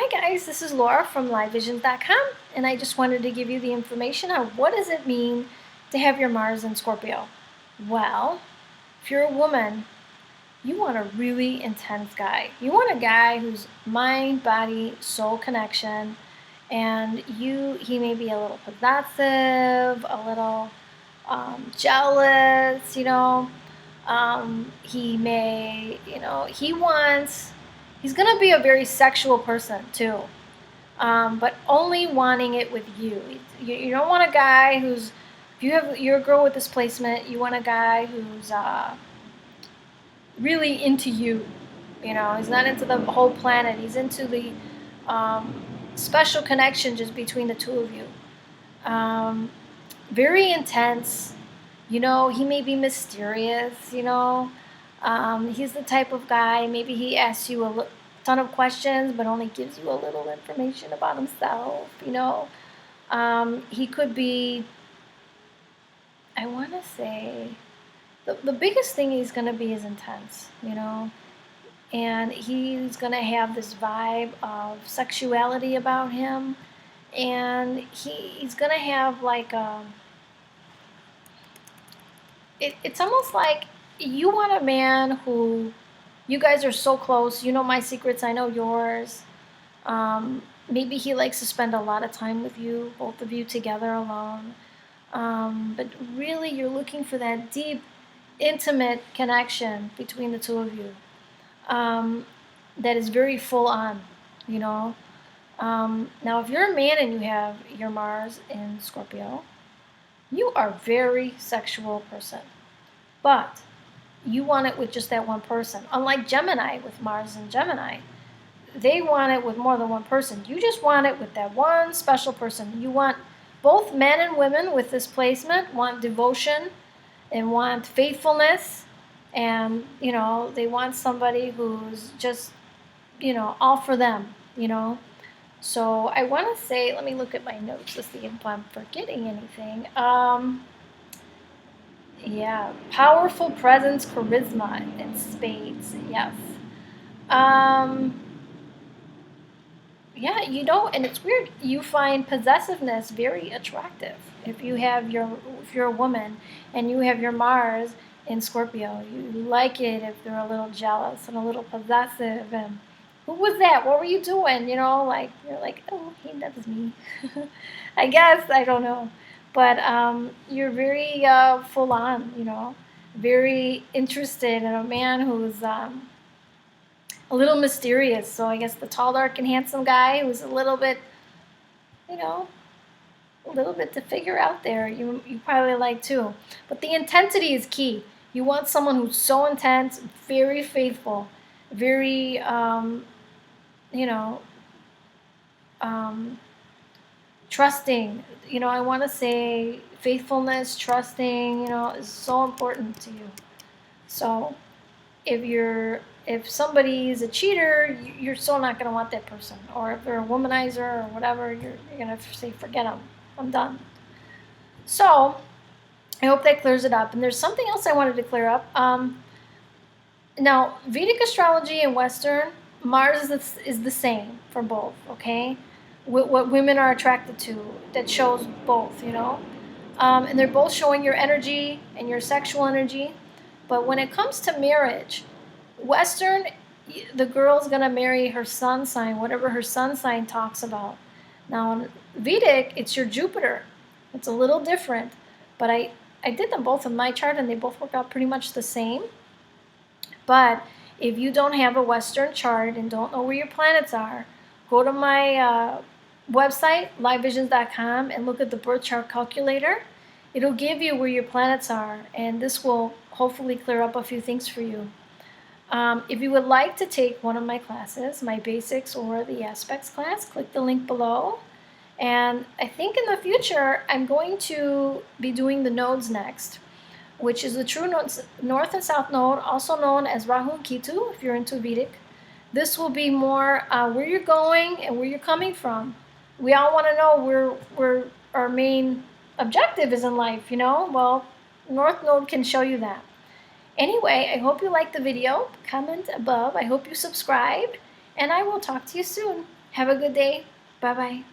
Hi guys, this is Laura from LiveVisions.com, and I just wanted to give you the information on what does it mean to have your Mars in Scorpio. Well, if you're a woman, you want a really intense guy. You want a guy who's mind, body, soul connection, and he may be a little possessive, a little jealous, he may, he's going to be a very sexual person too, but only wanting it with you. You don't want a guy who's, if you're a girl with this placement, you want a guy who's really into you. He's not into the whole planet. He's into the special connection just between the two of you. Very intense. He may be mysterious. He's the type of guy, maybe he asks you a ton of questions but only gives you a little information about himself. He could be, I want to say, the biggest thing he's going to be is intense, and he's going to have this vibe of sexuality about him, and he's going to have like it's almost like you want a man who, you guys are so close, you know my secrets, I know yours. Maybe he likes to spend a lot of time with you, both of you together alone. But really you're looking for that deep, intimate connection between the two of you, that is very full on, Now if you're a man and you have your Mars in Scorpio, you are a very sexual person, but you want it with just that one person. Unlike Gemini, with Mars and Gemini, they want it with more than one person. You just want it with that one special person. You want, both men and women with this placement want devotion and want faithfulness, and they want somebody who's just all for them. So I want to say, let me look at my notes to see if I'm forgetting anything. Yeah, powerful presence, charisma, and spades. Yes. Yeah, and it's weird. You find possessiveness very attractive. If you're a woman and you have your Mars in Scorpio, you like it if they're a little jealous and a little possessive. And who was that? What were you doing? You're like, oh, he loves me. I guess, I don't know. But you're very full on, very interested in a man who's a little mysterious. So I guess the tall, dark, and handsome guy who's a little bit, a little bit to figure out there, you probably like too. But the intensity is key. You want someone who's so intense, very faithful, very, trusting. I want to say faithfulness, trusting, is so important to you. So if somebody is a cheater, you're still not going to want that person. Or if they're a womanizer or whatever, you're going to say, forget them, I'm done. So I hope that clears it up. And there's something else I wanted to clear up. Now, Vedic astrology and Western, Mars is the same for both, okay? What women are attracted to, that shows both, and they're both showing your energy and your sexual energy. But when it comes to marriage, Western, the girl's gonna marry her sun sign, whatever her sun sign talks about. Now in Vedic, it's your Jupiter. It's a little different, but I did them both in my chart and they both work out pretty much the same. But if you don't have a Western chart and don't know where your planets are, go to my website, LiveVisions.com, and look at the birth chart calculator. It'll give you where your planets are, and this will hopefully clear up a few things for you. If you would like to take one of my classes, my basics or the aspects class, click the link below. And I think in the future, I'm going to be doing the nodes next, which is the true north and south node, also known as Rahu and Ketu, if you're into Vedic. This will be more where you're going and where you're coming from. We all want to know where our main objective is in life, Well, North Node can show you that. Anyway, I hope you liked the video. Comment above. I hope you subscribed, and I will talk to you soon. Have a good day. Bye bye.